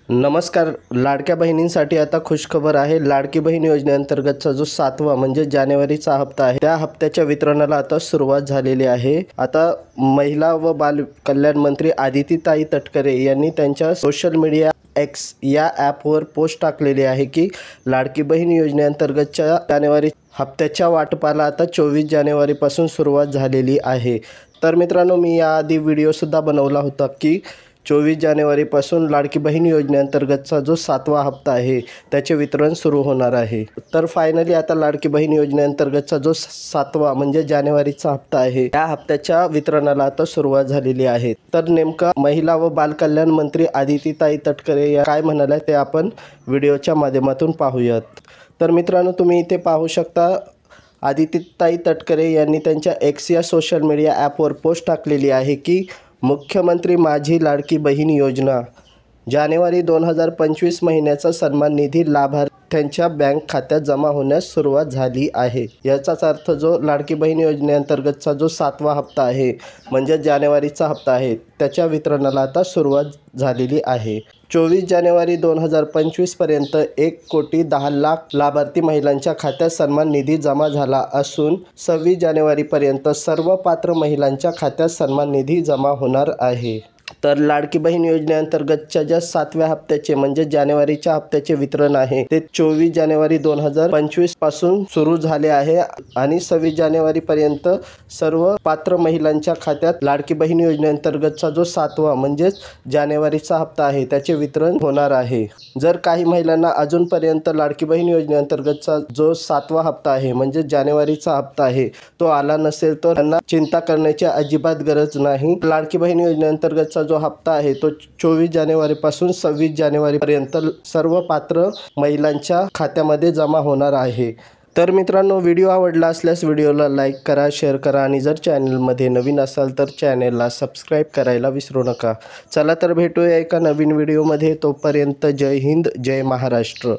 नमस्कार. लाडक्या बहिणींसाठी आता खुशखबर आहे. लाडकी बहीण योजनेअंतर्गतचा जो 7वा म्हणजे जानेवारीचा हप्ता आहे, त्या हप्त्याच्या वितरणाला आता सुरुवात झालेली आहे. आता महिला व बाल कल्याण मंत्री आदितीताई तटकरे यांनी त्यांच्या सोशल मीडिया एक्स या ॲपवर पोस्ट टाकलेली आहे की लाडकी बहीण योजनेअंतर्गतच्या जानेवारी हप्त्याच्या वाटपाला आता 24 जानेवारीपासून सुरुवात झालेली आहे. तर मित्रांनो, मी याआधी व्हिडिओसुद्धा बनवला होता की 24 जानेवारीपासून लाडकी बहीण योजनेअंतर्गतचा जो 7वा हप्ता आहे त्याचे वितरण सुरू होणार आहे. तर फायनली आता लाडकी बहीण योजनेअंतर्गतचा जो 7वा म्हणजे जानेवारीचा हप्ता आहे त्या हप्त्याच्या वितरणाला आता सुरुवात झालेली आहे. तर नेमका महिला व बालकल्याण मंत्री आदितीताई तटकरे या काय म्हणाल्या ते आपण व्हिडिओच्या माध्यमातून पाहूयात. तर मित्रांनो, तुम्ही इथे पाहू शकता आदितीताई तटकरे यांनी त्यांच्या एक्स या सोशल मीडिया ॲपवर पोस्ट टाकलेली आहे की मुख्यमंत्री माझी लाडकी बहीण योजना जानेवारी 2025 महिन्याचा सन्मान निधी लाभार्थ्यांच्या बँक खात्यात जमा होण्यास सुरुवात झाली आहे. याचाच अर्थ जो लाडकी बहीण योजनेअंतर्गतचा जो 7वा हप्ता आहे म्हणजे जानेवारीचा हप्ता आहे त्याच्या वितरणाला आता सुरुवात झालेली आहे. 24 जानेवारी 2025 पर्यंत 1,10,00,000 लाभार्थी महिलांच्या खात्यात सन्मान निधी जमा झाला असून 26 जानेवारीपर्यंत सर्व पात्र महिलांच्या खात्यात सन्मान निधी जमा होणार आहे. तर लाडकी बहीण योजनेअंतर्गतच्या ज्या 7व्या हप्त्याचे म्हणजे जानेवारीच्या हप्त्याचे वितरण आहे ते 24 जानेवारी 2025 पासून सुरू झाले आहे आणि 26 जानेवारीपर्यंत सर्व पात्र महिलांच्या खात्यात लाडकी बहीण योजनेअंतर्गतचा जो 7वा म्हणजेच जानेवारीचा हप्ता आहे त्याचे वितरण होणार आहे. जर काही महिलांना अजूनपर्यंत लाडकी बहीण योजनेअंतर्गतचा जो 7वा हप्ता आहे म्हणजे जानेवारीचा हप्ता आहे तो आला नसेल तर त्यांना चिंता करण्याची अजिबात गरज नाही. लाडकी बहीण योजनेअंतर्गतचा जो हप्ता आहे तो 24 जानेवारीपासून 26 जानेवारीपर्यंत सर्व पात्र महिलांच्या खात्यामध्ये जमा होणार आहे. तर मित्रांनो, व्हिडिओ आवडला असल्यास व्हिडिओला लाईक करा, शेअर करा आणि जर चॅनलमध्ये नवीन असाल तर चॅनलला सबस्क्राईब करायला विसरू नका. चला तर भेटूया एका नवीन व्हिडिओमध्ये. तोपर्यंत जय हिंद, जय महाराष्ट्र.